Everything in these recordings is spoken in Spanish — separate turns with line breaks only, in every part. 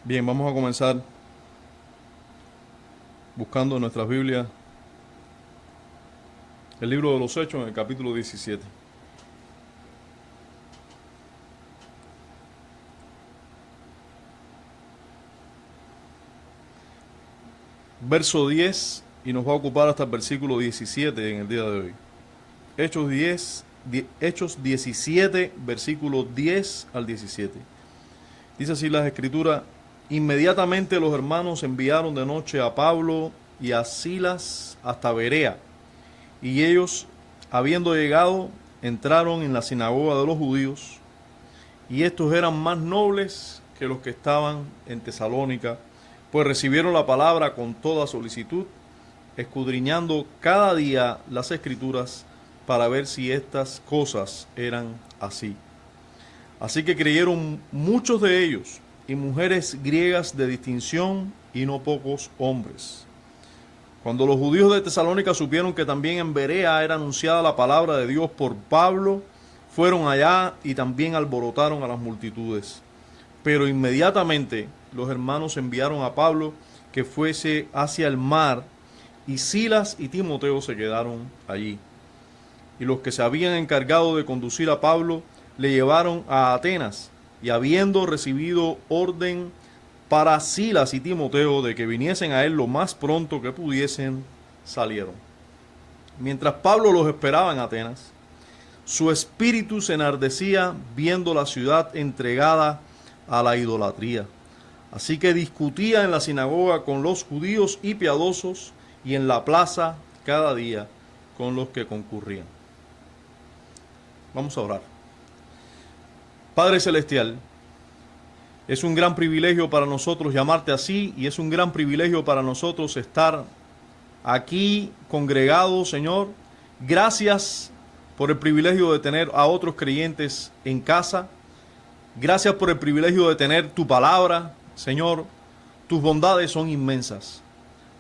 Bien, vamos a comenzar buscando en nuestras Biblias el libro de los Hechos en el capítulo 17. Verso 10 y nos va a ocupar hasta el versículo 17 en el día de hoy. Hechos 17, versículos 10 al 17. Dice así las escrituras: inmediatamente los hermanos enviaron de noche a Pablo y a Silas hasta Berea, y ellos, habiendo llegado, entraron en la sinagoga de los judíos, y estos eran más nobles que los que estaban en Tesalónica, pues recibieron la palabra con toda solicitud, escudriñando cada día las escrituras para ver si estas cosas eran así. Así que creyeron muchos de ellos, y mujeres griegas de distinción, y no pocos hombres. Cuando los judíos de Tesalónica supieron que también en Berea era anunciada la palabra de Dios por Pablo, fueron allá y también alborotaron a las multitudes. Pero inmediatamente los hermanos enviaron a Pablo que fuese hacia el mar, y Silas y Timoteo se quedaron allí. Y los que se habían encargado de conducir a Pablo le llevaron a Atenas, y habiendo recibido orden para Silas y Timoteo de que viniesen a él lo más pronto que pudiesen, salieron. Mientras Pablo los esperaba en Atenas, su espíritu se enardecía viendo la ciudad entregada a la idolatría. Así que discutía en la sinagoga con los judíos y piadosos, y en la plaza cada día con los que concurrían. Vamos a orar. Padre Celestial, es un gran privilegio para nosotros llamarte así, y es un gran privilegio para nosotros estar aquí congregados, Señor. Gracias por el privilegio de tener a otros creyentes en casa. Gracias por el privilegio de tener tu palabra, Señor. Tus bondades son inmensas.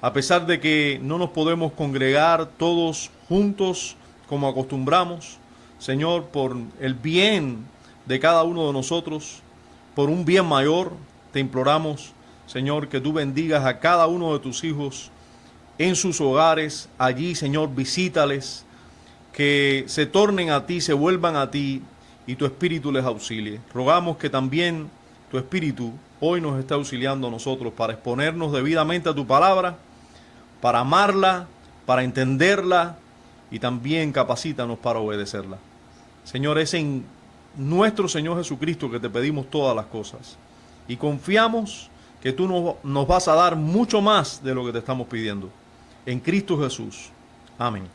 A pesar de que no nos podemos congregar todos juntos como acostumbramos, Señor, por el bien de cada uno de nosotros, por un bien mayor, te imploramos, Señor, que tú bendigas a cada uno de tus hijos en sus hogares. Allí, Señor, visítales, que se tornen a ti, se vuelvan a ti, y tu Espíritu les auxilie. Rogamos que también tu Espíritu hoy nos esté auxiliando a nosotros para exponernos debidamente a tu palabra, para amarla, para entenderla, y también capacítanos para obedecerla. Señor, es en nuestro Señor Jesucristo que te pedimos todas las cosas, y confiamos que tú nos vas a dar mucho más de lo que te estamos pidiendo. En Cristo Jesús. Amén.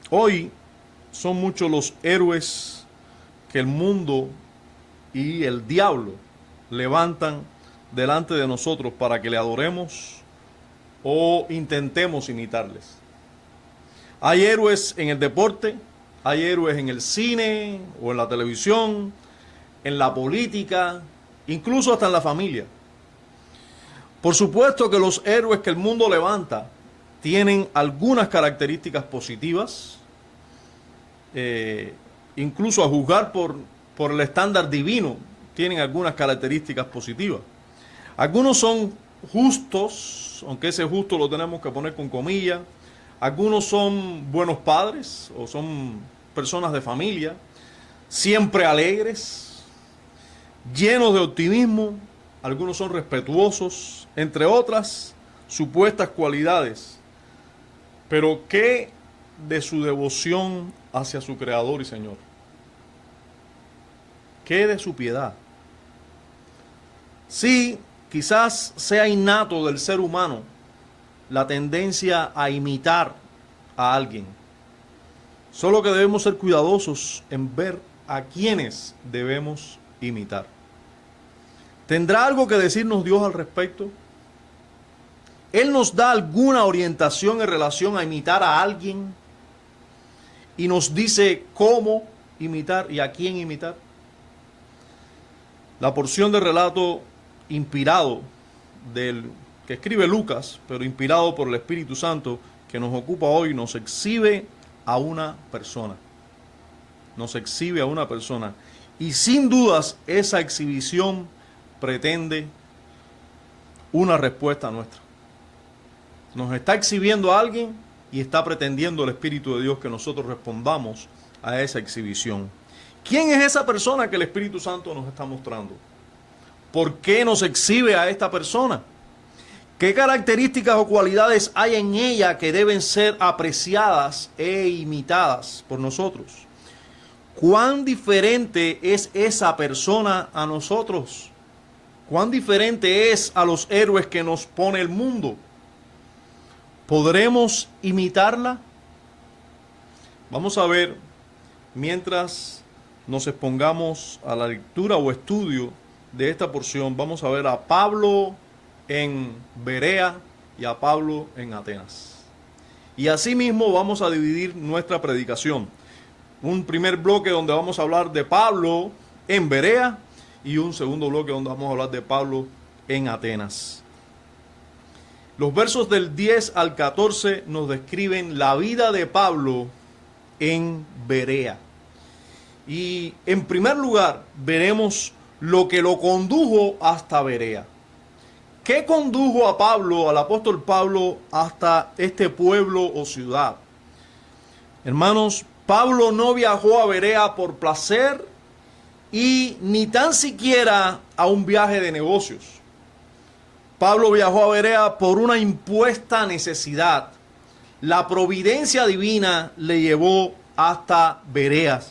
Hoy son muchos los héroes que el mundo y el diablo levantan delante de nosotros para que le adoremos o intentemos imitarles. Hay héroes en el deporte, hay héroes en el cine o en la televisión, en la política, incluso hasta en la familia. Por supuesto que los héroes que el mundo levanta tienen algunas características positivas, incluso a juzgar por el estándar divino, tienen algunas características positivas. Algunos son justos, aunque ese justo lo tenemos que poner con comillas. Algunos son buenos padres o son personas de familia, siempre alegres, llenos de optimismo. Algunos son respetuosos, entre otras supuestas cualidades. Pero ¿qué de su devoción hacia su Creador y Señor? ¿Qué de su piedad? Sí, quizás sea innato del ser humano la tendencia a imitar a alguien. Solo que debemos ser cuidadosos en ver a quienes debemos imitar. ¿Tendrá algo que decirnos Dios al respecto? ¿Él nos da alguna orientación en relación a imitar a alguien? Y nos dice cómo imitar y a quién imitar. La porción del relato inspirado que escribe Lucas, pero inspirado por el Espíritu Santo, que nos ocupa hoy, nos exhibe a una persona. Nos exhibe a una persona. Y sin dudas esa exhibición pretende una respuesta nuestra. Nos está exhibiendo a alguien y está pretendiendo el Espíritu de Dios que nosotros respondamos a esa exhibición. ¿Quién es esa persona que el Espíritu Santo nos está mostrando? ¿Por qué nos exhibe a esta persona? ¿Qué características o cualidades hay en ella que deben ser apreciadas e imitadas por nosotros? ¿Cuán diferente es esa persona a nosotros? ¿Cuán diferente es a los héroes que nos pone el mundo? ¿Podremos imitarla? Vamos a ver, mientras nos expongamos a la lectura o estudio de esta porción, vamos a ver a Pablo en Berea y a Pablo en Atenas. Y asimismo vamos a dividir nuestra predicación. Un primer bloque donde vamos a hablar de Pablo en Berea y un segundo bloque donde vamos a hablar de Pablo en Atenas. Los versos del 10 al 14 nos describen la vida de Pablo en Berea. Y en primer lugar veremos lo que lo condujo hasta Berea. ¿Qué condujo a Pablo, al apóstol Pablo, hasta este pueblo o ciudad? Hermanos, Pablo no viajó a Berea por placer y ni tan siquiera a un viaje de negocios. Pablo viajó a Berea por una impuesta necesidad. La providencia divina le llevó hasta Berea.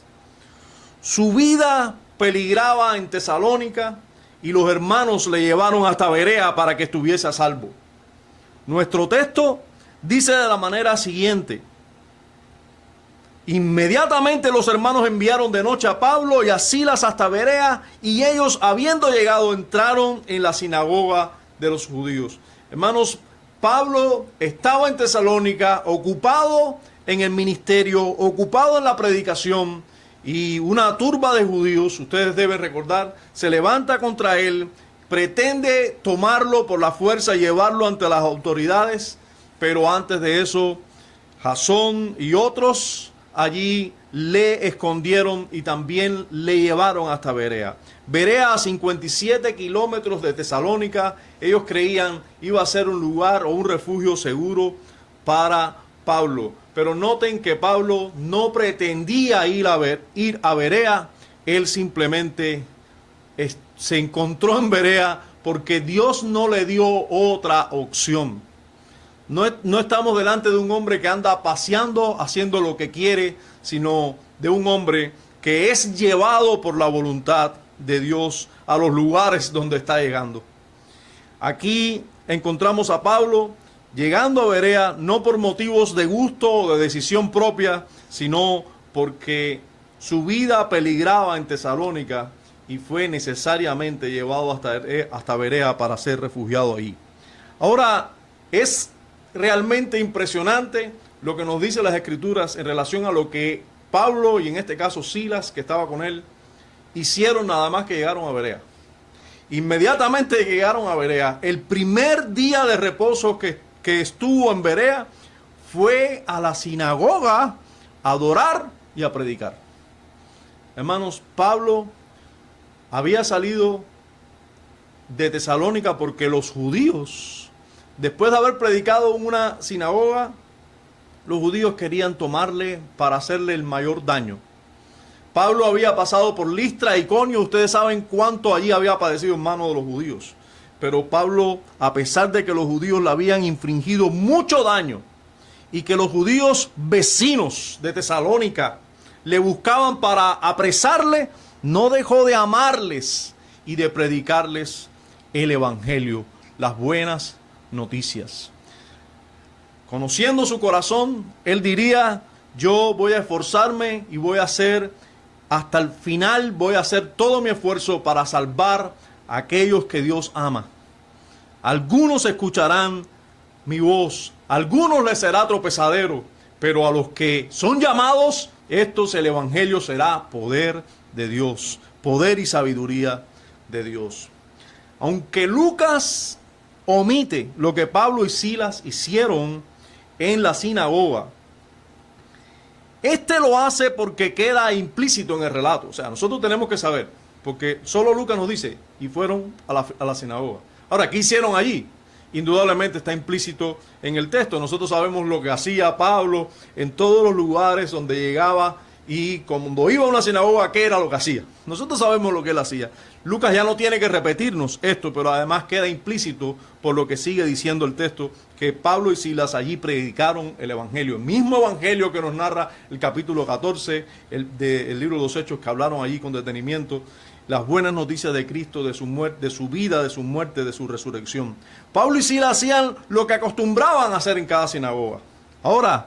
Su vida peligraba en Tesalónica y los hermanos le llevaron hasta Berea para que estuviese a salvo. Nuestro texto dice de la manera siguiente: inmediatamente los hermanos enviaron de noche a Pablo y a Silas hasta Berea, y ellos, habiendo llegado, entraron en la sinagoga de los judíos. Hermanos, Pablo estaba en Tesalónica, ocupado en el ministerio, ocupado en la predicación, y una turba de judíos, ustedes deben recordar, se levanta contra él, pretende tomarlo por la fuerza y llevarlo ante las autoridades, pero antes de eso, Jasón y otros allí le escondieron y también le llevaron hasta Berea. Berea, a 57 kilómetros de Tesalónica. Ellos creían iba a ser un lugar o un refugio seguro para Pablo. Pero noten que Pablo no pretendía ir a Berea. Él simplemente se encontró en Berea porque Dios no le dio otra opción. No estamos delante de un hombre que anda paseando, haciendo lo que quiere, sino de un hombre que es llevado por la voluntad de Dios a los lugares donde está llegando. Aquí encontramos a Pablo llegando a Berea no por motivos de gusto o de decisión propia, sino porque su vida peligraba en Tesalónica y fue necesariamente llevado hasta Berea para ser refugiado ahí. Ahora, es realmente impresionante lo que nos dice las Escrituras en relación a lo que Pablo y en este caso Silas, que estaba con él, hicieron nada más que llegaron a Berea. Inmediatamente llegaron a Berea. El primer día de reposo que estuvo en Berea fue a la sinagoga a adorar y a predicar. Hermanos, Pablo había salido de Tesalónica porque los judíos, después de haber predicado en una sinagoga, los judíos querían tomarle para hacerle el mayor daño. Pablo había pasado por Listra, Iconio, ustedes saben cuánto allí había padecido en manos de los judíos. Pero Pablo, a pesar de que los judíos le habían infringido mucho daño y que los judíos vecinos de Tesalónica le buscaban para apresarle, no dejó de amarles y de predicarles el evangelio, las buenas noticias. Conociendo su corazón, él diría: yo voy a esforzarme y voy a hacer hasta el final, voy a hacer todo mi esfuerzo para salvar a aquellos que Dios ama. Algunos escucharán mi voz, algunos les será tropezadero, pero a los que son llamados, estos el evangelio será poder de Dios, poder y sabiduría de Dios. Aunque Lucas omite lo que Pablo y Silas hicieron en la sinagoga, Este lo hace porque queda implícito en el relato. O sea, nosotros tenemos que saber, porque solo Lucas nos dice, y fueron a la sinagoga. Ahora, ¿qué hicieron allí? Indudablemente está implícito en el texto. Nosotros sabemos lo que hacía Pablo en todos los lugares donde llegaba, y cuando iba a una sinagoga, ¿qué era lo que hacía? Nosotros sabemos lo que él hacía. Lucas ya no tiene que repetirnos esto, pero además queda implícito por lo que sigue diciendo el texto, que Pablo y Silas allí predicaron el evangelio. El mismo evangelio que nos narra el capítulo 14 del libro de los Hechos, que hablaron allí con detenimiento. Las buenas noticias de Cristo, de su muerte, de su vida, de su muerte, de su resurrección. Pablo y Silas hacían lo que acostumbraban a hacer en cada sinagoga. Ahora,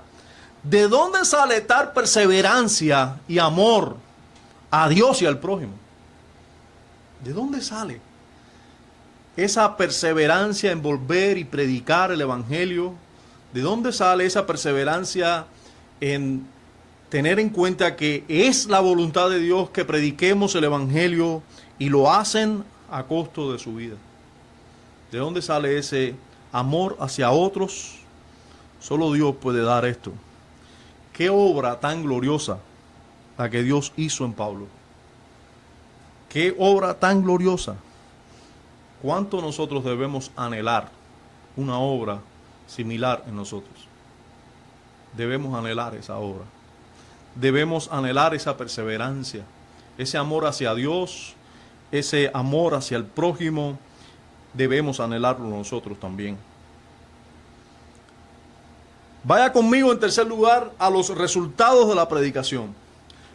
¿de dónde sale tal perseverancia y amor a Dios y al prójimo? ¿De dónde sale esa perseverancia en volver y predicar el evangelio? ¿De dónde sale esa perseverancia en tener en cuenta que es la voluntad de Dios que prediquemos el evangelio y lo hacen a costo de su vida? ¿De dónde sale ese amor hacia otros? Solo Dios puede dar esto. Qué obra tan gloriosa la que Dios hizo en Pablo. Qué obra tan gloriosa. ¿Cuánto nosotros debemos anhelar una obra similar en nosotros? Debemos anhelar esa obra. Debemos anhelar esa perseverancia, ese amor hacia Dios, ese amor hacia el prójimo. Debemos anhelarlo nosotros también. Vaya conmigo en tercer lugar a los resultados de la predicación.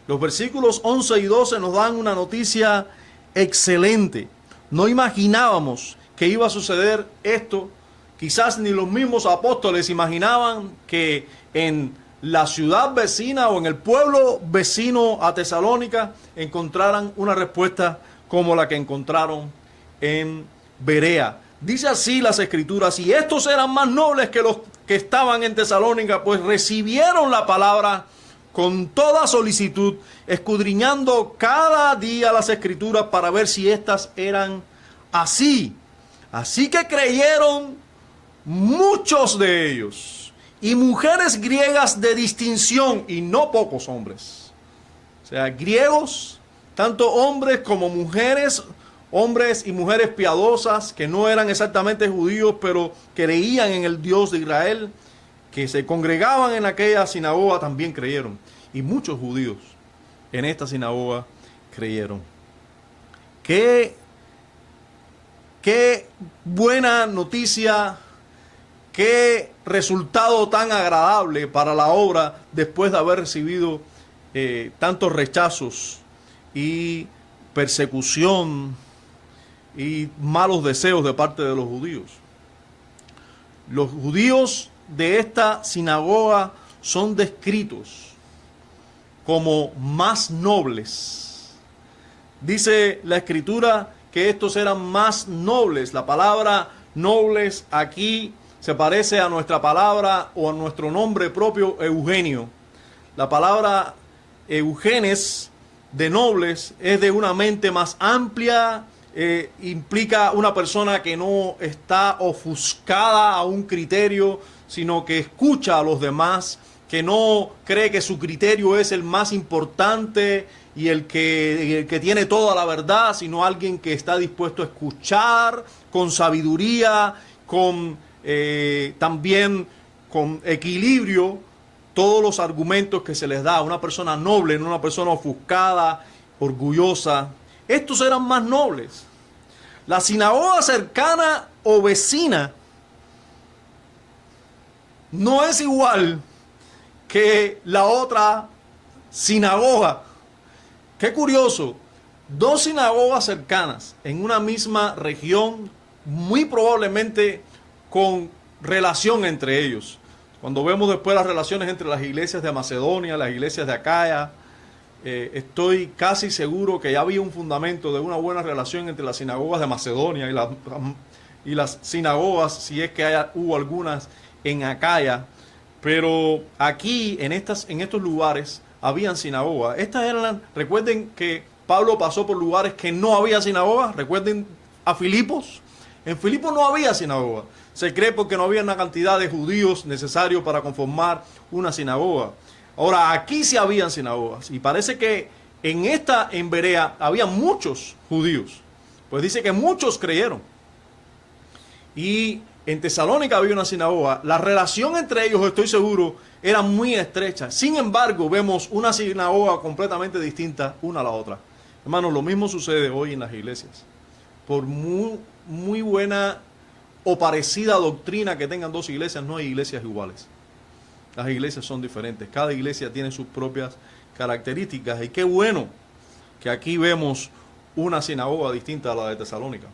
Los versículos 11 y 12 nos dan una noticia excelente. No imaginábamos que iba a suceder esto. Quizás ni los mismos apóstoles imaginaban que en la ciudad vecina o en el pueblo vecino a Tesalónica encontraran una respuesta como la que encontraron en Berea. Dice así las Escrituras: y estos eran más nobles que los que estaban en Tesalónica, pues recibieron la palabra con toda solicitud, escudriñando cada día las Escrituras para ver si éstas eran así. Así que creyeron muchos de ellos, y mujeres griegas de distinción, y no pocos hombres. O sea, griegos, tanto hombres como mujeres, hombres y mujeres piadosas que no eran exactamente judíos, pero creían en el Dios de Israel, que se congregaban en aquella sinagoga, también creyeron. Y muchos judíos en esta sinagoga creyeron. Qué buena noticia, qué resultado tan agradable para la obra después de haber recibido tantos rechazos y persecución y malos deseos de parte de los judíos. Los judíos de esta sinagoga son descritos como más nobles. Dice la Escritura que estos eran más nobles. La palabra nobles aquí se parece a nuestra palabra o a nuestro nombre propio, Eugenio. La palabra eugenes, de nobles, es de una mente más amplia, implica una persona que no está ofuscada a un criterio, sino que escucha a los demás, que no cree que su criterio es el más importante y el que tiene toda la verdad, sino alguien que está dispuesto a escuchar con sabiduría, también con equilibrio, todos los argumentos que se les da. Una persona noble, no una persona ofuscada, orgullosa. Estos eran más nobles. La sinagoga cercana o vecina no es igual que la otra sinagoga. Qué curioso. Dos sinagogas cercanas en una misma región, muy probablemente con relación entre ellos. Cuando vemos después las relaciones entre las iglesias de Macedonia, las iglesias de Acaya, estoy casi seguro que ya había un fundamento de una buena relación entre las sinagogas de Macedonia y las sinagogas, si es que hubo algunas en Acaya. Pero aquí, en estos lugares, habían sinagogas. Recuerden que Pablo pasó por lugares que no había sinagogas. Recuerden a Filipos. En Filipos no había sinagoga. Se cree porque no había una cantidad de judíos necesarios para conformar una sinagoga. Ahora, aquí sí habían sinagogas, y parece que en Berea había muchos judíos. Pues dice que muchos creyeron. Y en Tesalónica había una sinagoga. La relación entre ellos, estoy seguro, era muy estrecha. Sin embargo, vemos una sinagoga completamente distinta una a la otra. Hermanos, lo mismo sucede hoy en las iglesias. Por muy buena o parecida doctrina que tengan dos iglesias, no hay iglesias iguales. Las iglesias son diferentes. Cada iglesia tiene sus propias características. Y qué bueno que aquí vemos una sinagoga distinta a la de Tesalónica.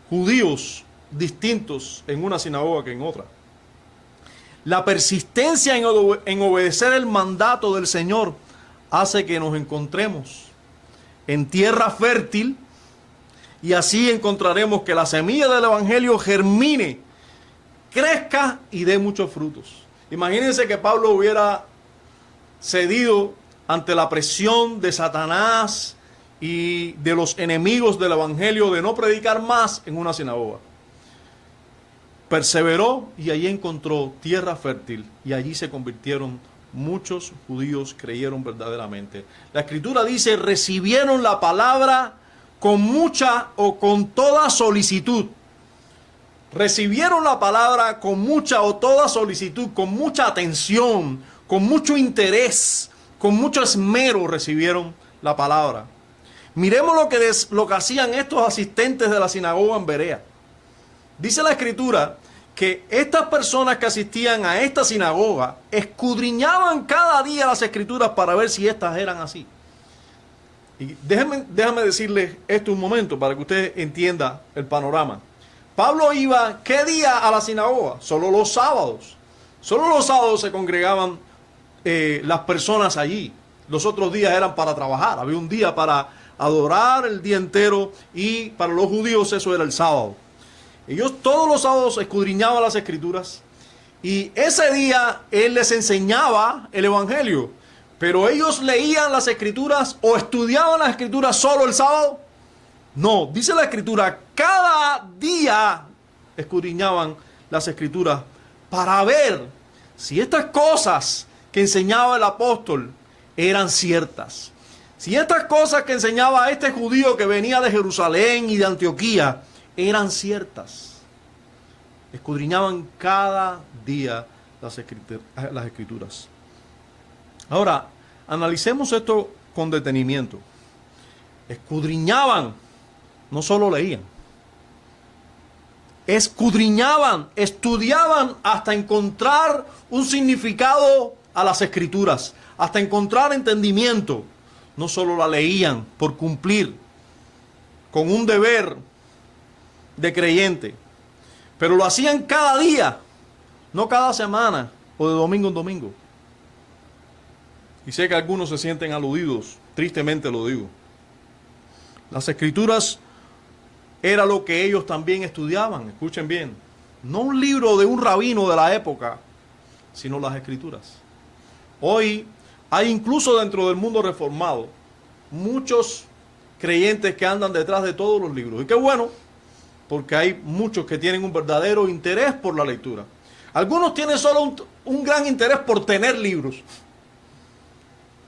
Judíos distintos en una sinagoga que en otra. La persistencia en obedecer el mandato del Señor hace que nos encontremos en tierra fértil, y así encontraremos que la semilla del Evangelio germine, crezca y dé muchos frutos. Imagínense que Pablo hubiera cedido ante la presión de Satanás y de los enemigos del Evangelio de no predicar más en una sinagoga. Perseveró y allí encontró tierra fértil, y allí se convirtieron muchos judíos, creyeron verdaderamente. La Escritura dice: recibieron la palabra con mucha o con toda solicitud. Recibieron la palabra con mucha o toda solicitud, con mucha atención, con mucho interés, con mucho esmero recibieron la palabra. Miremos lo que hacían estos asistentes de la sinagoga en Berea. Dice la Escritura que estas personas que asistían a esta sinagoga escudriñaban cada día las Escrituras para ver si estas eran así. Y déjame decirles esto un momento para que usted entienda el panorama. Pablo iba, ¿qué día a la sinagoga? Solo los sábados. Solo los sábados se congregaban las personas allí. Los otros días eran para trabajar. Había un día para adorar el día entero, y para los judíos eso era el sábado. Ellos todos los sábados escudriñaban las Escrituras, y ese día él les enseñaba el Evangelio. Pero ellos leían las Escrituras o estudiaban las Escrituras solo el sábado. No, dice la Escritura, cada día escudriñaban las Escrituras para ver si estas cosas que enseñaba el apóstol eran ciertas. Si estas cosas que enseñaba este judío que venía de Jerusalén y de Antioquía eran ciertas. Escudriñaban cada día las Escrituras. Ahora, analicemos esto con detenimiento. Escudriñaban, no solo leían. Escudriñaban, estudiaban hasta encontrar un significado a las Escrituras, hasta encontrar entendimiento. No solo la leían por cumplir con un deber de creyente, pero lo hacían cada día, no cada semana o de domingo en domingo. Y sé que algunos se sienten aludidos, tristemente lo digo. Las Escrituras era lo que ellos también estudiaban, escuchen bien. No un libro de un rabino de la época, sino las Escrituras. Hoy hay incluso dentro del mundo reformado muchos creyentes que andan detrás de todos los libros. Y qué bueno, porque hay muchos que tienen un verdadero interés por la lectura. Algunos tienen solo un gran interés por tener libros.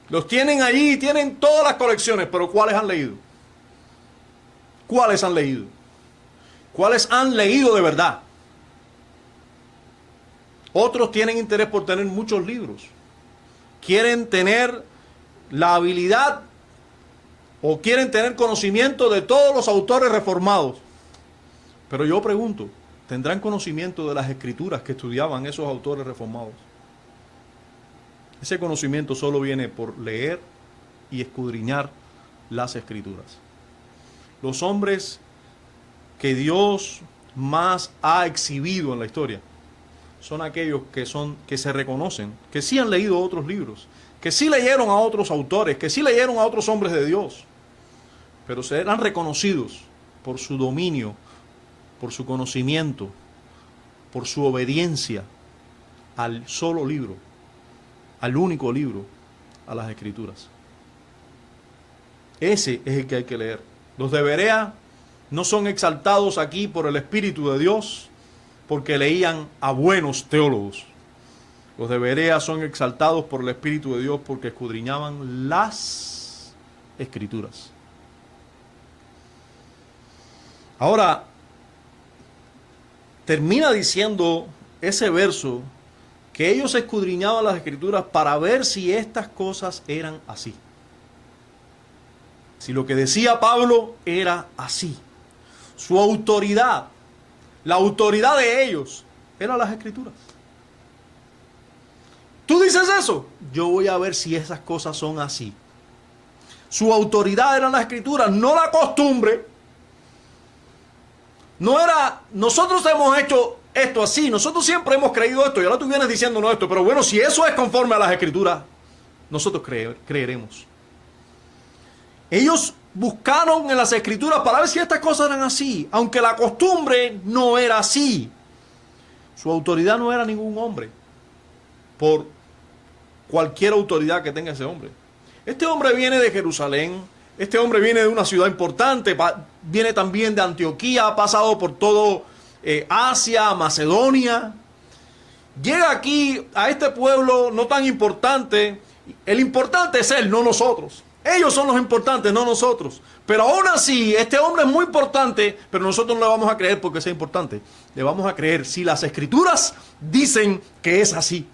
Los tienen allí y tienen todas las colecciones, pero ¿cuáles han leído? ¿Cuáles han leído? ¿Cuáles han leído de verdad? Otros tienen interés por tener muchos libros. Quieren tener la habilidad o quieren tener conocimiento de todos los autores reformados. Pero yo pregunto, ¿tendrán conocimiento de las Escrituras que estudiaban esos autores reformados? Ese conocimiento solo viene por leer y escudriñar las Escrituras. Los hombres que Dios más ha exhibido en la historia son aquellos que se reconocen, que sí han leído otros libros, que sí leyeron a otros autores, que sí leyeron a otros hombres de Dios, pero serán reconocidos por su dominio, por su conocimiento, por su obediencia al solo libro, al único libro, a las Escrituras. Ese es el que hay que leer. Los de Berea no son exaltados aquí por el Espíritu de Dios porque leían a buenos teólogos. Los de Berea son exaltados por el Espíritu de Dios porque escudriñaban las Escrituras. Ahora, termina diciendo ese verso que ellos escudriñaban las Escrituras para ver si estas cosas eran así. Si lo que decía Pablo era así. Su autoridad, la autoridad de ellos, eran las Escrituras. ¿Tú dices eso? Yo voy a ver si esas cosas son así. Su autoridad eran las Escrituras, no la costumbre. No era, nosotros hemos hecho esto así, nosotros siempre hemos creído esto, y ahora tú vienes diciéndonos esto, pero bueno, si eso es conforme a las Escrituras, nosotros creeremos. Ellos buscaron en las Escrituras para ver si estas cosas eran así, aunque la costumbre no era así. Su autoridad no era ningún hombre, por cualquier autoridad que tenga ese hombre. Este hombre viene de Jerusalén, este hombre viene de una ciudad importante, viene también de Antioquía, ha pasado por todo Asia, Macedonia. Llega aquí a este pueblo no tan importante. El importante es él, no nosotros. Ellos son los importantes, no nosotros. Pero aún así, este hombre es muy importante, pero nosotros no le vamos a creer porque sea importante. Le vamos a creer si las Escrituras dicen que es así.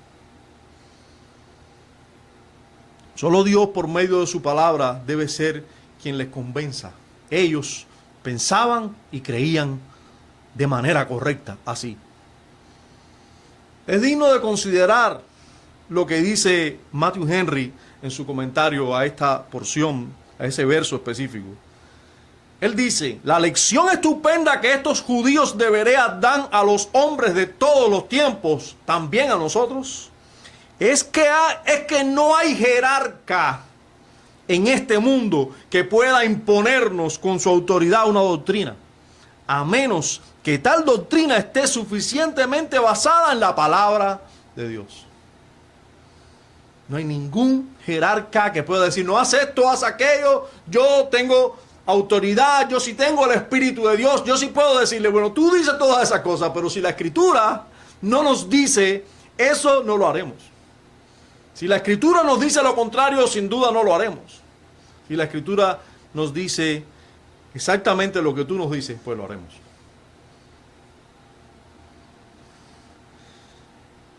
Solo Dios, por medio de su palabra, debe ser quien les convenza. Ellos pensaban y creían de manera correcta, así. Es digno de considerar lo que dice Matthew Henry en su comentario a esta porción, a ese verso específico. Él dice: la lección estupenda que estos judíos de Berea dan a los hombres de todos los tiempos, también a nosotros, es que no hay jerarca en este mundo que pueda imponernos con su autoridad una doctrina, a menos que tal doctrina esté suficientemente basada en la palabra de Dios. No hay ningún jerarca que pueda decir: no haz esto, haz aquello, yo tengo autoridad, yo sí tengo el Espíritu de Dios, yo sí puedo decirle, bueno, tú dices todas esas cosas, pero si la Escritura no nos dice eso, no lo haremos. Si la Escritura nos dice lo contrario, sin duda no lo haremos. Si la Escritura nos dice exactamente lo que tú nos dices, pues lo haremos.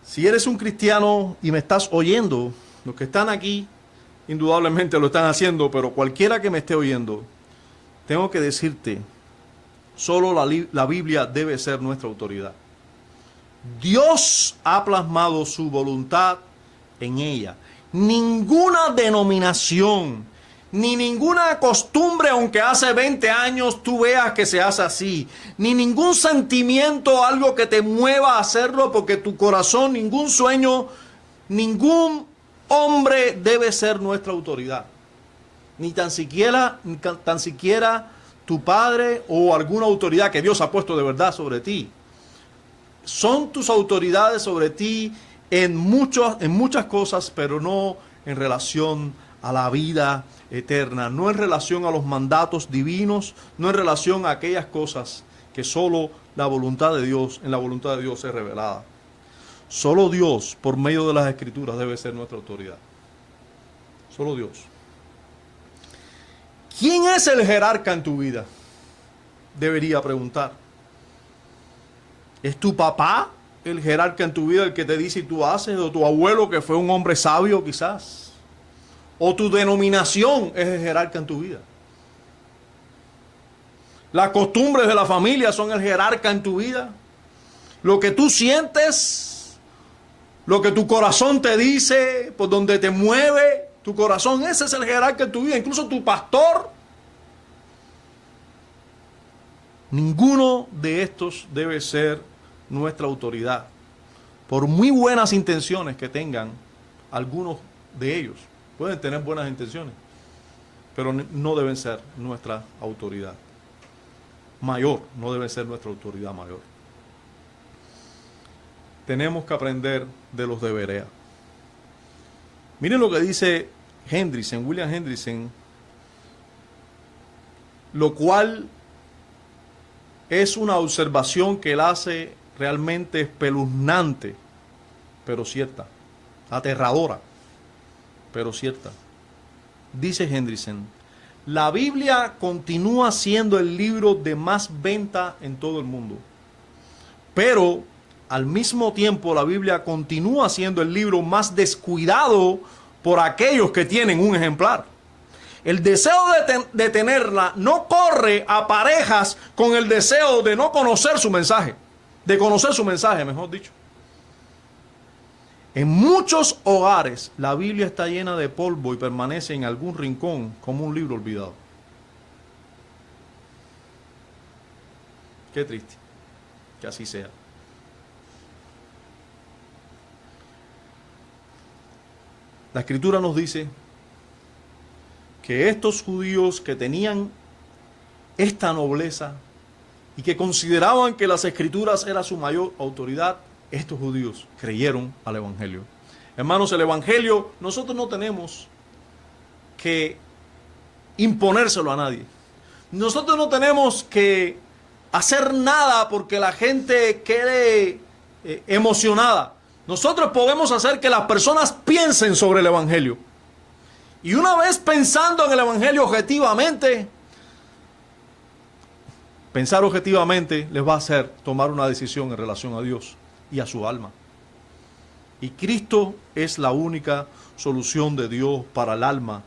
Si eres un cristiano y me estás oyendo, los que están aquí indudablemente lo están haciendo, pero cualquiera que me esté oyendo, tengo que decirte, solo la Biblia debe ser nuestra autoridad. Dios ha plasmado su voluntad en ella. Ninguna denominación, ni ninguna costumbre, aunque hace 20 años tú veas que se hace así, ni ningún sentimiento, algo que te mueva a hacerlo porque tu corazón, ningún sueño, ningún hombre debe ser nuestra autoridad. Ni tan siquiera tu padre o alguna autoridad que Dios ha puesto de verdad sobre ti. Son tus autoridades sobre ti en muchas cosas, pero no en relación a la vida eterna, no en relación a los mandatos divinos, no en relación a aquellas cosas que solo la voluntad de Dios, en la voluntad de Dios es revelada. Solo Dios, por medio de las Escrituras, debe ser nuestra autoridad. Solo Dios. ¿Quién es el jerarca en tu vida? Debería preguntar. ¿Es tu papá el jerarca en tu vida, el que te dice y tú haces? ¿O tu abuelo, que fue un hombre sabio quizás? ¿O tu denominación es el jerarca en tu vida? ¿Las costumbres de la familia son el jerarca en tu vida? ¿Lo que tú sientes, lo que tu corazón te dice, por donde te mueve tu corazón, ese es el jerarca en tu vida? Incluso tu pastor. Ninguno de estos debe ser nuestra autoridad, por muy buenas intenciones que tengan algunos de ellos. Pueden tener buenas intenciones, pero no deben ser nuestra autoridad mayor, no debe ser nuestra autoridad mayor. Tenemos que aprender de los de Berea. Miren lo que dice Hendriksen, William Hendriksen, lo cual es una observación que él hace realmente espeluznante. pero cierta. Aterradora, pero cierta. Dice Hendrickson, la Biblia continúa siendo el libro de más venta en todo el mundo. Pero al mismo tiempo la Biblia continúa siendo el libro más descuidado por aquellos que tienen un ejemplar. El deseo de tenerla no corre a parejas con el deseo de no conocer su mensaje. De conocer su mensaje, mejor dicho. En muchos hogares la Biblia está llena de polvo y permanece en algún rincón como un libro olvidado. Qué triste que así sea. La Escritura nos dice que estos judíos que tenían esta nobleza y que consideraban que las Escrituras era su mayor autoridad, estos judíos creyeron al Evangelio. Hermanos, el Evangelio nosotros no tenemos que imponérselo a nadie. Nosotros no tenemos que hacer nada porque la gente quede emocionada. Nosotros podemos hacer que las personas piensen sobre el Evangelio. Y una vez pensando en el Evangelio objetivamente, pensar objetivamente les va a hacer tomar una decisión en relación a Dios y a su alma. Y Cristo es la única solución de Dios para el alma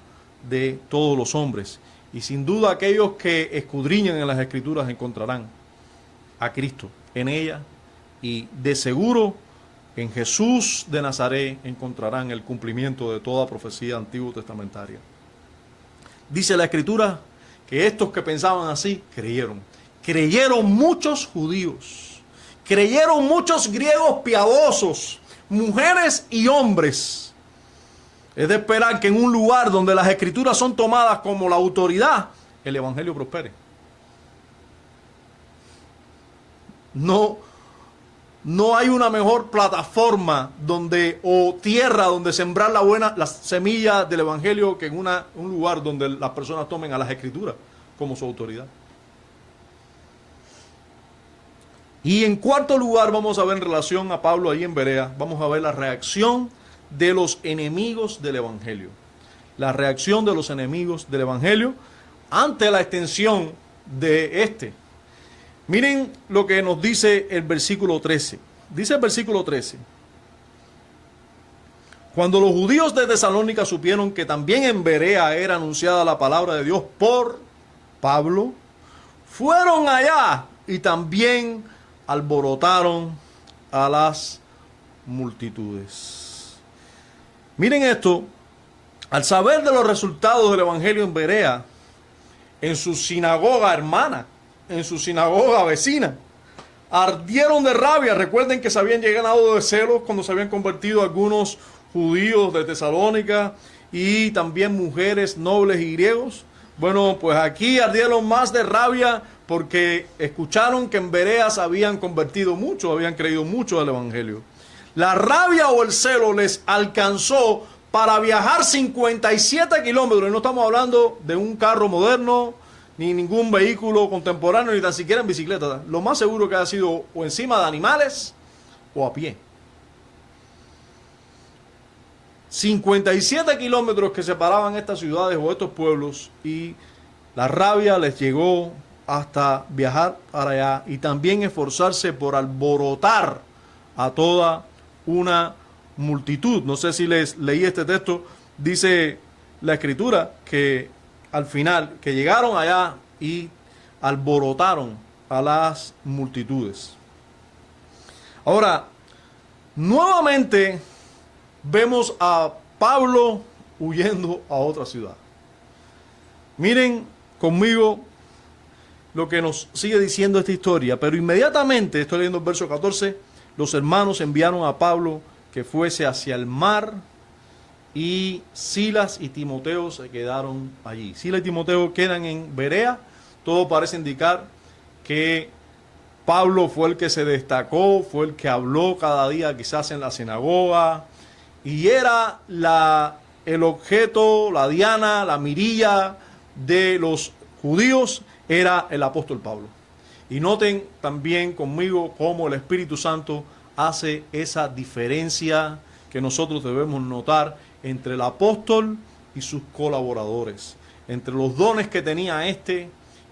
de todos los hombres. Y sin duda aquellos que escudriñan en las Escrituras encontrarán a Cristo en ella. Y de seguro en Jesús de Nazaret encontrarán el cumplimiento de toda profecía antiguo testamentaria. Dice la Escritura que estos que pensaban así creyeron. Creyeron muchos judíos. Creyeron muchos griegos piadosos, mujeres y hombres. Es de esperar que en un lugar donde las Escrituras son tomadas como la autoridad, el Evangelio prospere. No hay una mejor plataforma o tierra donde sembrar las semillas del Evangelio que en un lugar donde las personas tomen a las Escrituras como su autoridad. Y en cuarto lugar vamos a ver en relación a Pablo ahí en Berea, vamos a ver la reacción de los enemigos del Evangelio. La reacción de los enemigos del Evangelio ante la extensión de este. Miren lo que nos dice el versículo 13. Dice el versículo 13. Cuando los judíos de Tesalónica supieron que también en Berea era anunciada la palabra de Dios por Pablo, fueron allá y también alborotaron a las multitudes. Miren esto, al saber de los resultados del Evangelio en Berea, en su sinagoga hermana, en su sinagoga vecina, ardieron de rabia. Recuerden que se habían llenado de celos cuando se habían convertido algunos judíos de Tesalónica y también mujeres nobles y griegos. Bueno, pues aquí ardieron más de rabia porque escucharon que en Berea se habían convertido muchos, habían creído mucho al Evangelio. La rabia o el celo les alcanzó para viajar 57 kilómetros. Y no estamos hablando de un carro moderno, ni ningún vehículo contemporáneo, ni tan siquiera en bicicleta. Lo más seguro que ha sido o encima de animales o a pie. 57 kilómetros que separaban estas ciudades o estos pueblos, y la rabia les llegó hasta viajar para allá y también esforzarse por alborotar a toda una multitud. No sé si les leí este texto, dice la Escritura que al final, que llegaron allá y alborotaron a las multitudes. Ahora, nuevamente vemos a Pablo huyendo a otra ciudad. Miren conmigo lo que nos sigue diciendo esta historia, pero inmediatamente, estoy leyendo el verso 14, los hermanos enviaron a Pablo que fuese hacia el mar, y Silas y Timoteo se quedaron allí. Silas y Timoteo quedan en Berea. Todo parece indicar que Pablo fue el que se destacó, fue el que habló cada día quizás en la sinagoga, y era el objeto, la diana, la mirilla de los judíos, era el apóstol Pablo. Y noten también conmigo cómo el Espíritu Santo hace esa diferencia que nosotros debemos notar entre el apóstol y sus colaboradores, entre los dones que tenía este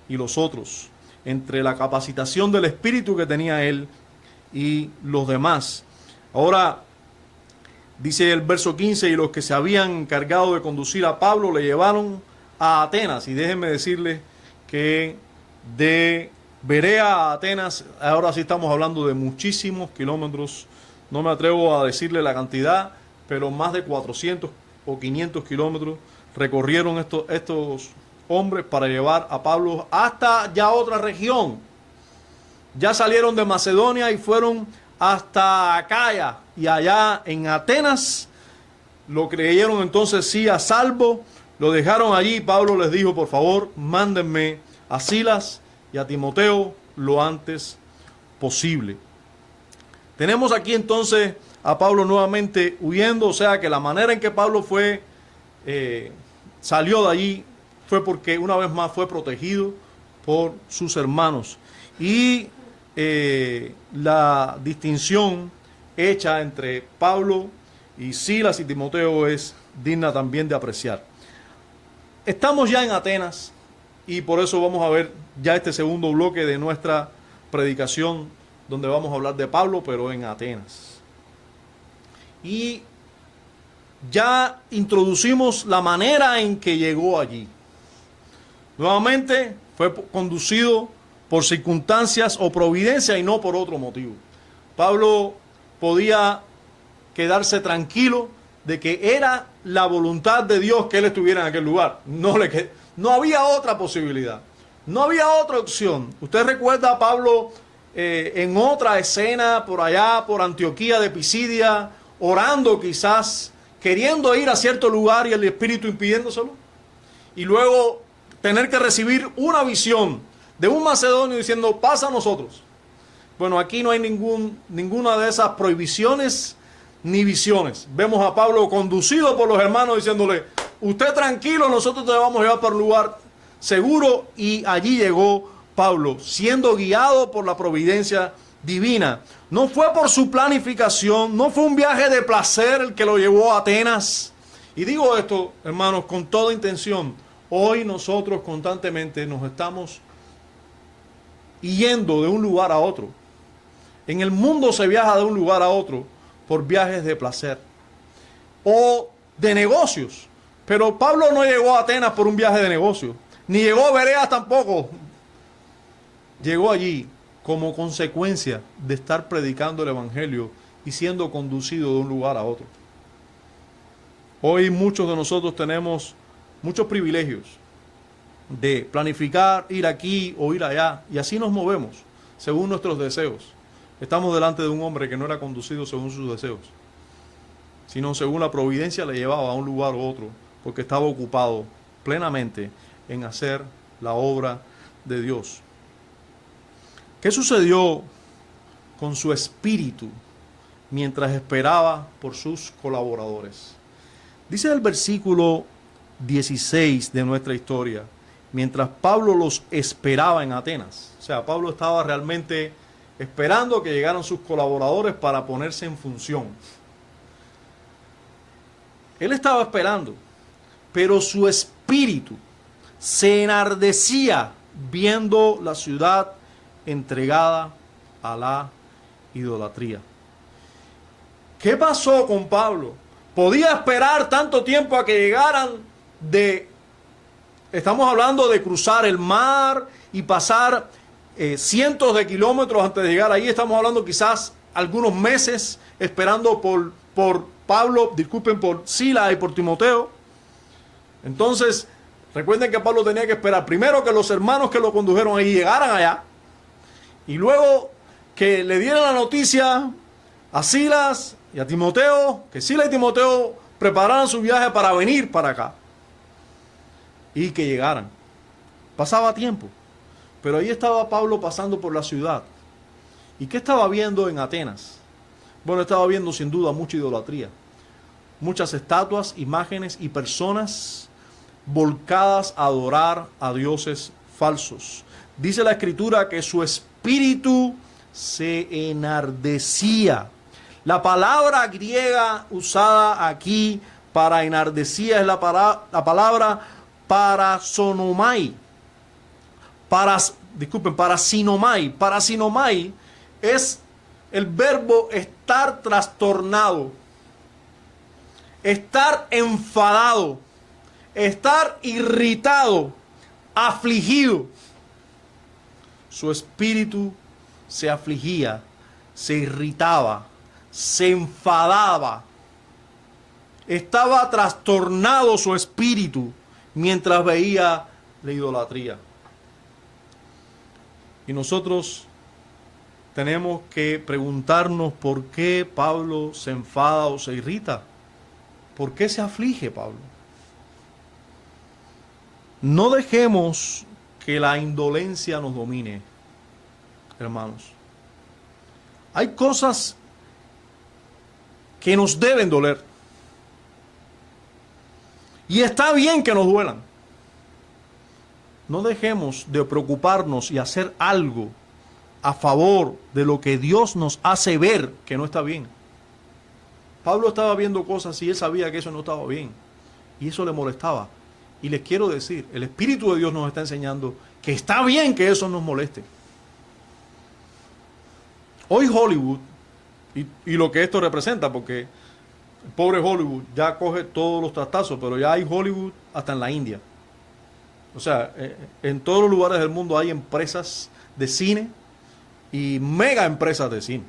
y los otros, entre la capacitación del Espíritu que tenía él y los demás. Ahora, dice el verso 15, y los que se habían encargado de conducir a Pablo le llevaron a Atenas. Y déjenme decirles que de Berea a Atenas, ahora sí estamos hablando de muchísimos kilómetros. No me atrevo a decirle la cantidad, pero más de 400 o 500 kilómetros recorrieron estos hombres para llevar a Pablo hasta ya otra región. Ya salieron de Macedonia y fueron hasta Acaya, y allá en Atenas lo creyeron entonces sí a salvo, lo dejaron allí. Pablo les dijo: por favor, mándenme a Silas y a Timoteo lo antes posible. Tenemos aquí entonces a Pablo nuevamente huyendo, o sea que la manera en que Pablo salió de allí fue porque una vez más fue protegido por sus hermanos. Y la distinción hecha entre Pablo y Silas y Timoteo es digna también de apreciar. Estamos ya en Atenas y por eso vamos a ver ya este segundo bloque de nuestra predicación, donde vamos a hablar de Pablo, pero en Atenas. Y ya introducimos la manera en que llegó allí. Nuevamente fue conducido por circunstancias o providencia y no por otro motivo. Pablo podía quedarse tranquilo de que era la voluntad de Dios que él estuviera en aquel lugar. No había otra posibilidad, no había otra opción. Usted recuerda a Pablo en otra escena por allá, por Antioquía de Pisidia, orando quizás, queriendo ir a cierto lugar y el Espíritu impidiéndoselo. Y luego tener que recibir una visión de un macedonio diciendo: pasa a nosotros. Bueno, aquí no hay ninguna de esas prohibiciones ni visiones. Vemos a Pablo conducido por los hermanos diciéndole: usted tranquilo, nosotros te vamos a llevar para un lugar seguro. Y allí llegó Pablo, siendo guiado por la providencia divina. No fue por su planificación, no fue un viaje de placer el que lo llevó a Atenas. Y digo esto, hermanos, con toda intención. Hoy nosotros constantemente nos estamos yendo de un lugar a otro. En el mundo se viaja de un lugar a otro por viajes de placer o de negocios. Pero Pablo no llegó a Atenas por un viaje de negocios, ni llegó a Berea tampoco. Llegó allí como consecuencia de estar predicando el Evangelio y siendo conducido de un lugar a otro. Hoy muchos de nosotros tenemos muchos privilegios de planificar ir aquí o ir allá, y así nos movemos según nuestros deseos. Estamos delante de un hombre que no era conducido según sus deseos, sino según la providencia le llevaba a un lugar u otro, porque estaba ocupado plenamente en hacer la obra de Dios. ¿Qué sucedió con su espíritu mientras esperaba por sus colaboradores? Dice el versículo 16 de nuestra historia: mientras Pablo los esperaba en Atenas. O sea, Pablo estaba realmente esperando que llegaran sus colaboradores para ponerse en función. Él estaba esperando, pero su espíritu se enardecía viendo la ciudad entregada a la idolatría. ¿Qué pasó con Pablo? ¿Podía esperar tanto tiempo a que llegaran estamos hablando de cruzar el mar y pasar cientos de kilómetros antes de llegar ahí? Estamos hablando quizás algunos meses esperando por Pablo, por Silas y por Timoteo. Entonces, recuerden que Pablo tenía que esperar primero que los hermanos que lo condujeron ahí llegaran allá, y luego que le dieran la noticia a Silas y a Timoteo, que Silas y Timoteo prepararan su viaje para venir para acá y que llegaran. Pasaba tiempo, pero ahí estaba Pablo pasando por la ciudad. ¿Y qué estaba viendo en Atenas? Bueno, estaba viendo sin duda mucha idolatría, muchas estatuas, imágenes y personas volcadas a adorar a dioses falsos. Dice la Escritura que su espíritu se enardecía La palabra griega usada aquí para enardecía es la palabra parasonomai. Parasinomai. Parasinomai es el verbo estar trastornado, estar enfadado, estar irritado, afligido. Su espíritu se afligía, se irritaba, se enfadaba. Estaba trastornado su espíritu mientras veía la idolatría. Y nosotros tenemos que preguntarnos por qué Pablo se enfada o se irrita. ¿Por qué se aflige Pablo? No dejemos que la indolencia nos domine, hermanos. Hay cosas que nos deben doler. Y está bien que nos duelan. No dejemos de preocuparnos y hacer algo a favor de lo que Dios nos hace ver que no está bien. Pablo estaba viendo cosas y él sabía que eso no estaba bien. Y eso le molestaba. Y les quiero decir, el Espíritu de Dios nos está enseñando que está bien que eso nos moleste. Hoy Hollywood, y lo que esto representa, porque el pobre Hollywood ya coge todos los trastazos, pero ya hay Hollywood hasta en la India. O sea, en todos los lugares del mundo hay empresas de cine y mega empresas de cine.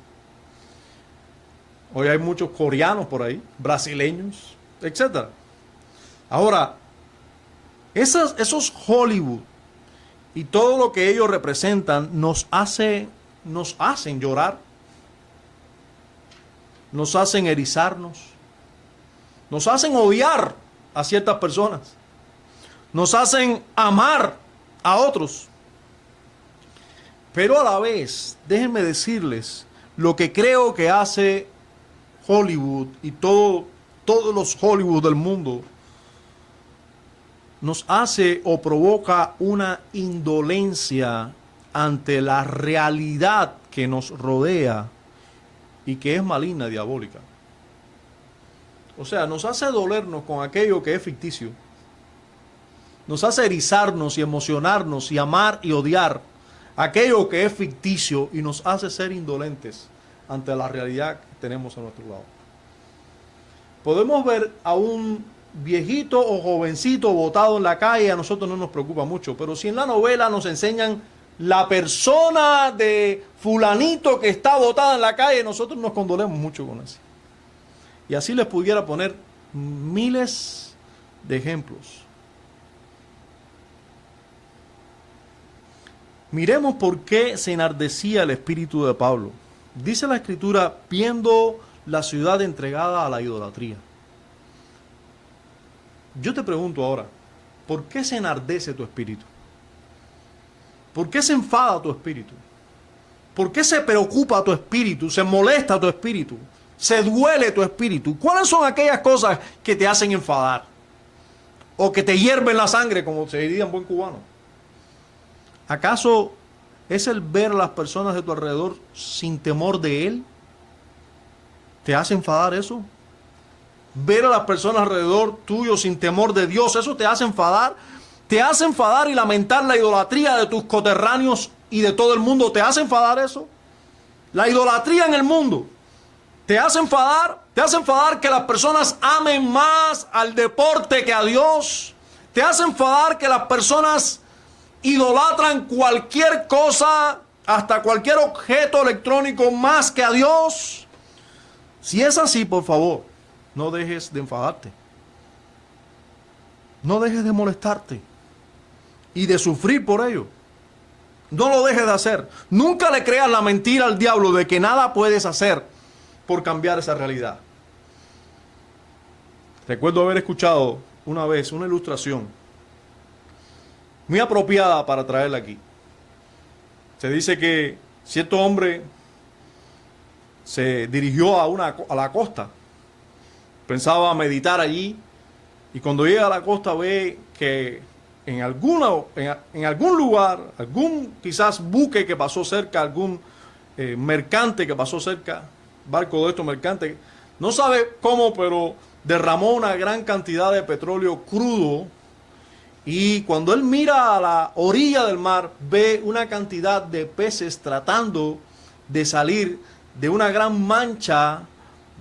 Hoy hay muchos coreanos por ahí, brasileños, etc. Ahora, esos Hollywood y todo lo que ellos representan nos hacen llorar, nos hacen erizarnos, nos hacen odiar a ciertas personas, nos hacen amar a otros. Pero a la vez, déjenme decirles lo que creo que hace Hollywood y todos los Hollywood del mundo. Nos hace o provoca una indolencia ante la realidad que nos rodea y que es maligna, diabólica. O sea, nos hace dolernos con aquello que es ficticio. Nos hace erizarnos y emocionarnos y amar y odiar aquello que es ficticio y nos hace ser indolentes ante la realidad que tenemos a nuestro lado. Podemos ver a un viejito o jovencito botado en la calle, a nosotros no nos preocupa mucho, pero si en la novela nos enseñan la persona de fulanito que está botada en la calle, nosotros nos condolemos mucho con eso. Y así les pudiera poner miles de ejemplos. Miremos por qué se enardecía el espíritu de Pablo. Dice la Escritura, viendo la ciudad entregada a la idolatría. Yo te pregunto ahora, ¿por qué se enardece tu espíritu? ¿Por qué se enfada tu espíritu? ¿Por qué se preocupa tu espíritu? ¿Se molesta tu espíritu? ¿Se duele tu espíritu? ¿Cuáles son aquellas cosas que te hacen enfadar? ¿O que te hierven la sangre, como se diría en buen cubano? ¿Acaso es el ver a las personas de tu alrededor sin temor de Él? ¿Te hace enfadar eso? Ver a las personas alrededor tuyo sin temor de Dios, ¿eso te hace enfadar? ¿Te hace enfadar y lamentar la idolatría de tus coterráneos y de todo el mundo? ¿Te hace enfadar eso? La idolatría en el mundo. ¿Te hace enfadar? ¿Te hace enfadar que las personas amen más al deporte que a Dios? ¿Te hace enfadar que las personas idolatran cualquier cosa, hasta cualquier objeto electrónico más que a Dios? Si es así, por favor, no dejes de enfadarte. No dejes de molestarte y de sufrir por ello. No lo dejes de hacer. Nunca le creas la mentira al diablo de que nada puedes hacer por cambiar esa realidad. Recuerdo haber escuchado una vez una ilustración muy apropiada para traerla aquí. Se dice que cierto hombre se dirigió a la costa. Pensaba meditar allí y cuando llega a la costa ve que en algún lugar, algún quizás buque que pasó cerca, algún mercante que pasó cerca, barco de estos mercantes, no sabe cómo, pero derramó una gran cantidad de petróleo crudo. Y cuando él mira a la orilla del mar, ve una cantidad de peces tratando de salir de una gran mancha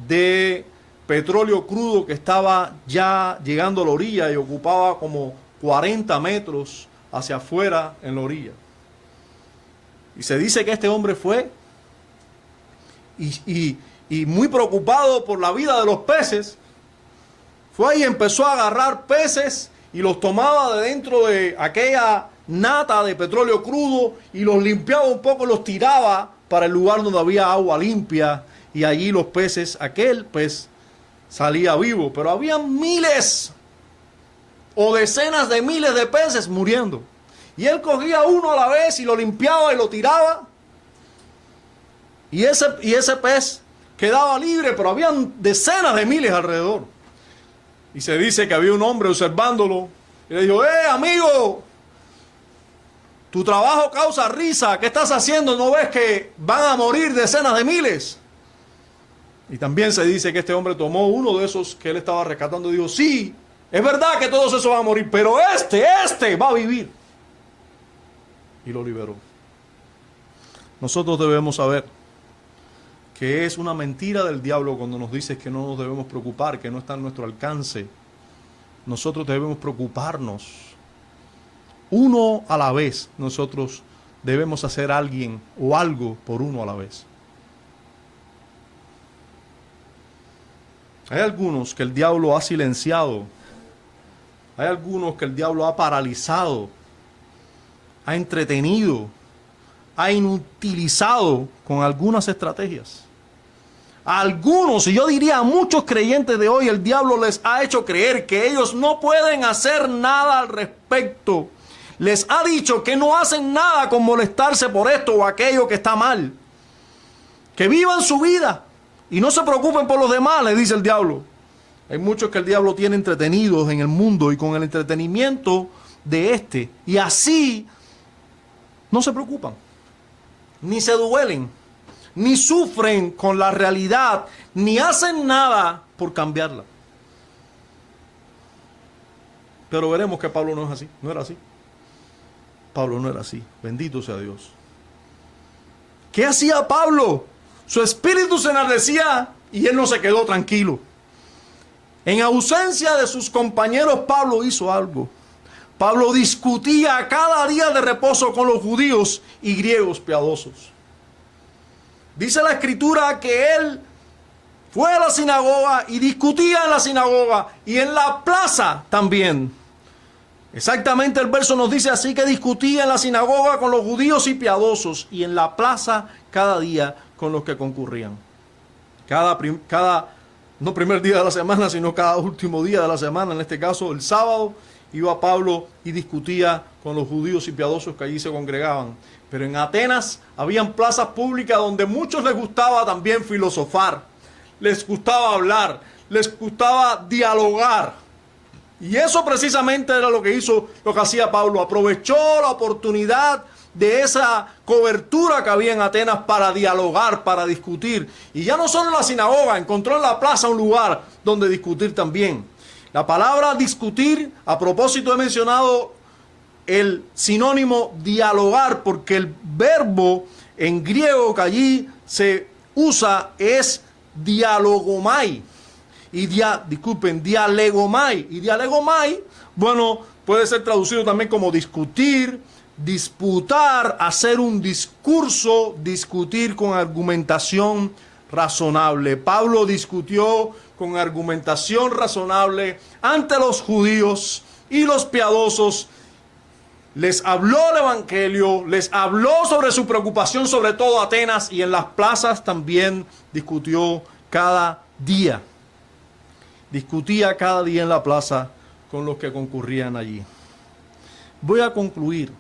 de petróleo crudo que estaba ya llegando a la orilla y ocupaba como 40 metros hacia afuera en la orilla. Y se dice que este hombre fue y muy preocupado por la vida de los peces, fue ahí y empezó a agarrar peces y los tomaba de dentro de aquella nata de petróleo crudo y los limpiaba un poco y los tiraba para el lugar donde había agua limpia, y allí los peces, aquel pez salía vivo, pero había miles o decenas de miles de peces muriendo. Y él cogía uno a la vez y lo limpiaba y lo tiraba, y ese pez quedaba libre, pero habían decenas de miles alrededor. Y se dice que había un hombre observándolo y le dijo: amigo, tu trabajo causa risa, ¿qué estás haciendo? ¿No ves que van a morir decenas de miles? Y también se dice que este hombre tomó uno de esos que él estaba rescatando y dijo: sí, es verdad que todos esos van a morir, pero este va a vivir. Y lo liberó. Nosotros debemos saber que es una mentira del diablo cuando nos dice que no nos debemos preocupar, que no está a nuestro alcance. Nosotros debemos preocuparnos. Uno a la vez. Nosotros debemos hacer alguien o algo por uno a la vez. Hay algunos que el diablo ha silenciado. Hay algunos que el diablo ha paralizado, ha entretenido, ha inutilizado con algunas estrategias. A algunos, y yo diría a muchos creyentes de hoy, el diablo les ha hecho creer que ellos no pueden hacer nada al respecto. Les ha dicho que no hacen nada con molestarse por esto o aquello que está mal. Que vivan su vida y no se preocupen por los demás, les dice el diablo. Hay muchos que el diablo tiene entretenidos en el mundo y con el entretenimiento de y así no se preocupan, ni se duelen, ni sufren con la realidad, ni hacen nada por cambiarla. Pero veremos que Pablo no es así, no era así. Pablo no era así, bendito sea Dios. ¿Qué hacía Pablo? Su espíritu se enardecía y él no se quedó tranquilo. En ausencia de sus compañeros, Pablo hizo algo. Pablo discutía cada día de reposo con los judíos y griegos piadosos. Dice la escritura que él fue a la sinagoga y discutía en la sinagoga y en la plaza también. Exactamente el verso nos dice así, que discutía en la sinagoga con los judíos y piadosos y en la plaza cada día con los que concurrían. No primer día de la semana, sino cada último día de la semana, en este caso el sábado, iba Pablo y discutía con los judíos y piadosos que allí se congregaban. Pero en Atenas habían plazas públicas donde muchos les gustaba también filosofar, les gustaba hablar, les gustaba dialogar. Y eso precisamente era lo que hacía Pablo. Aprovechó la oportunidad de esa cobertura que había en Atenas para dialogar, para discutir. Y ya no solo en la sinagoga, encontró en la plaza un lugar donde discutir también. La palabra discutir, a propósito he mencionado el sinónimo dialogar, porque el verbo en griego que allí se usa es dialogomai. Dialegomai. Y dialegomai, bueno, puede ser traducido también como discutir, disputar, hacer un discurso, discutir con argumentación razonable. Pablo discutió con argumentación razonable ante los judíos y los piadosos. Les habló el evangelio, les habló sobre su preocupación, sobre todo Atenas, y en las plazas también discutió cada día. Discutía cada día en la plaza con los que concurrían allí. Voy a concluir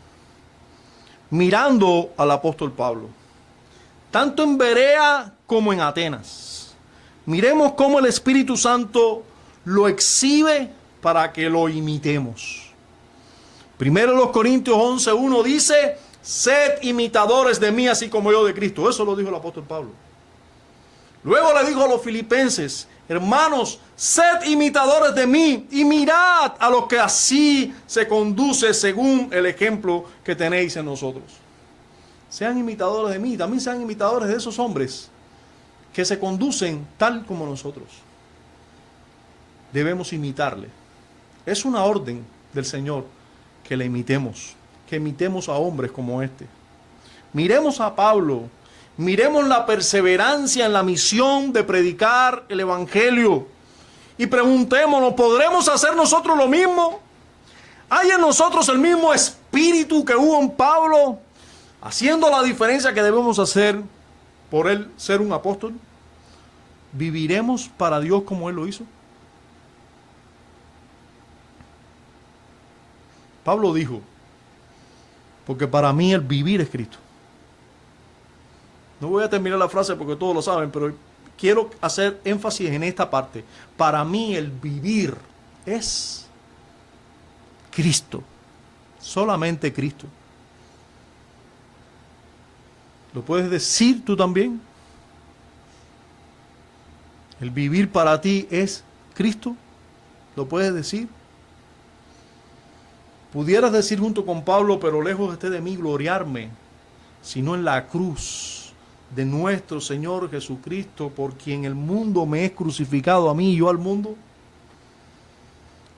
mirando al apóstol Pablo, tanto en Berea como en Atenas. Miremos cómo el Espíritu Santo lo exhibe para que lo imitemos. Primero los Corintios 11:1 dice: sed imitadores de mí, así como yo de Cristo. Eso lo dijo el apóstol Pablo. Luego le dijo a los filipenses: hermanos, sed imitadores de mí y mirad a los que así se conduce según el ejemplo que tenéis en nosotros. Sean imitadores de mí, también sean imitadores de esos hombres que se conducen tal como nosotros. Debemos imitarle. Es una orden del Señor que le imitemos, que imitemos a hombres como este. Miremos a Pablo, miremos la perseverancia en la misión de predicar el Evangelio y preguntémonos, ¿podremos hacer nosotros lo mismo? ¿Hay en nosotros el mismo espíritu que hubo en Pablo, haciendo la diferencia que debemos hacer por él ser un apóstol? ¿Viviremos para Dios como él lo hizo? Pablo dijo: porque para mí el vivir es Cristo. No voy a terminar la frase porque todos lo saben, pero quiero hacer énfasis en esta parte. Para mí el vivir es Cristo. Solamente Cristo. ¿Lo puedes decir tú también? El vivir para ti es Cristo. ¿Lo puedes decir? Pudieras decir junto con Pablo: pero lejos esté de mí gloriarme, sino en la cruz de nuestro Señor Jesucristo, por quien el mundo me es crucificado a mí y yo al mundo.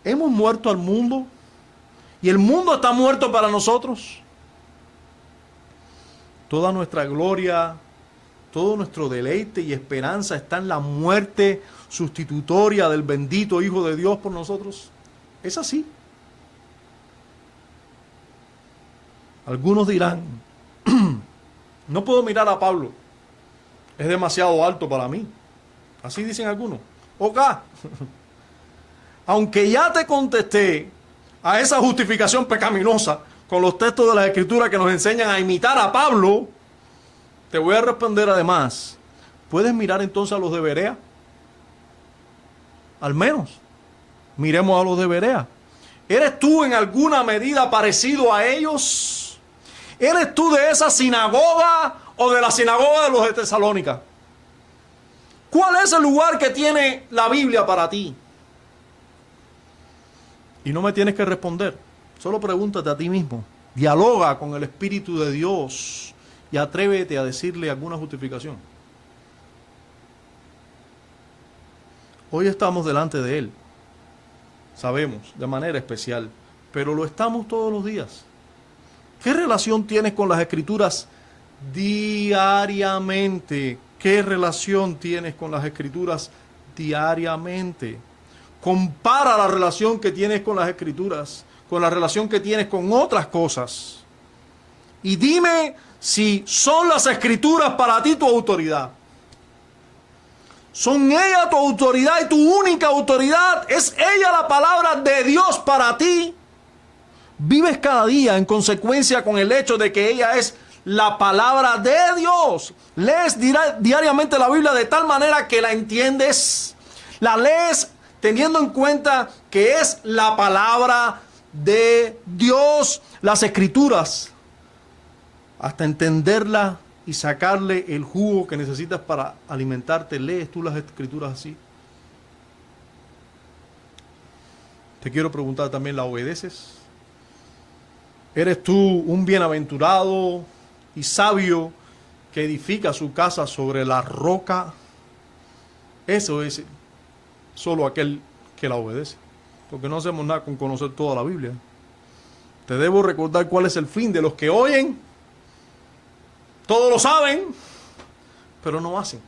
Hemos muerto al mundo y el mundo está muerto para nosotros. Toda nuestra gloria, todo nuestro deleite y esperanza está en la muerte sustitutoria del bendito Hijo de Dios por nosotros. Es así. Algunos dirán: no puedo mirar a Pablo, es demasiado alto para mí. Así dicen algunos. Ok, aunque ya te contesté a esa justificación pecaminosa con los textos de la Escritura que nos enseñan a imitar a Pablo, te voy a responder además: ¿puedes mirar entonces a los de Berea? Al menos miremos a los de Berea. ¿Eres tú en alguna medida parecido a ellos? ¿Eres tú de esa sinagoga o de la sinagoga de los de Tesalónica? ¿Cuál es el lugar que tiene la Biblia para ti? Y no me tienes que responder. Solo pregúntate a ti mismo. Dialoga con el Espíritu de Dios y atrévete a decirle alguna justificación. Hoy estamos delante de Él. Sabemos, de manera especial, pero lo estamos todos los días. ¿Qué relación tienes con las Escrituras diariamente? ¿Qué relación tienes con las Escrituras diariamente? Compara la relación que tienes con las Escrituras con la relación que tienes con otras cosas. Y dime si son las Escrituras para ti tu autoridad. ¿Son ellas tu autoridad y tu única autoridad? ¿Es ella la palabra de Dios para ti? ¿Vives cada día en consecuencia con el hecho de que ella es la palabra de Dios? ¿Lees diariamente la Biblia de tal manera que la entiendes? ¿La lees teniendo en cuenta que es la palabra de Dios? Las Escrituras, hasta entenderla y sacarle el jugo que necesitas para alimentarte, ¿lees tú las Escrituras así? Te quiero preguntar también, ¿la obedeces? ¿Eres tú un bienaventurado y sabio que edifica su casa sobre la roca? Eso es solo aquel que la obedece, porque no hacemos nada con conocer toda la Biblia. Te debo recordar cuál es el fin de los que oyen. Todos lo saben, pero no hacen.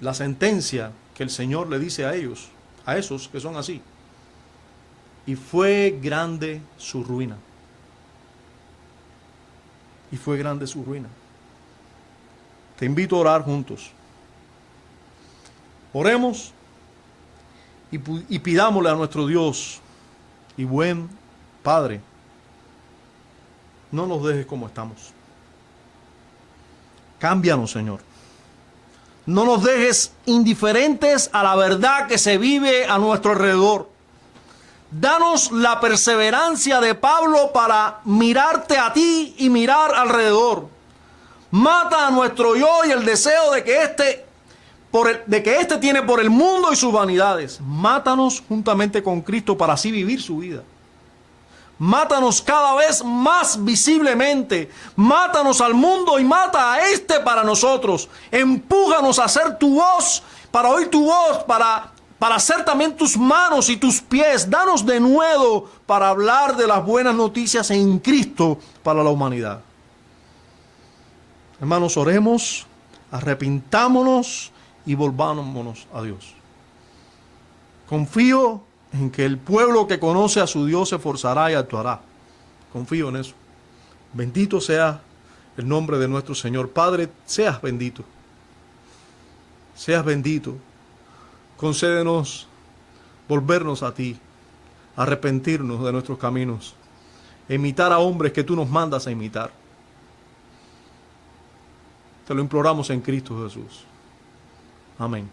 La sentencia que el Señor le dice a ellos, a esos que son así: y fue grande su ruina. Y fue grande su ruina. Te invito a orar juntos. Oremos y pidámosle a nuestro Dios y buen Padre: no nos dejes como estamos. Cámbianos, Señor. No nos dejes indiferentes a la verdad que se vive a nuestro alrededor. Danos la perseverancia de Pablo para mirarte a ti y mirar alrededor. Mata a nuestro yo y el deseo de que éste tiene por el mundo y sus vanidades. Mátanos juntamente con Cristo para así vivir su vida. Mátanos cada vez más visiblemente. Mátanos al mundo y mata a este para nosotros. Empújanos a hacer tu voz, para oír tu voz, para hacer también tus manos y tus pies. Danos de nuevo para hablar de las buenas noticias en Cristo para la humanidad. Hermanos, oremos, arrepintámonos y volvámonos a Dios. Confío en que el pueblo que conoce a su Dios se esforzará y actuará. Confío en eso. Bendito sea el nombre de nuestro Señor. Padre, seas bendito. Seas bendito. Concédenos volvernos a ti, arrepentirnos de nuestros caminos, imitar a hombres que tú nos mandas a imitar. Te lo imploramos en Cristo Jesús. Amén.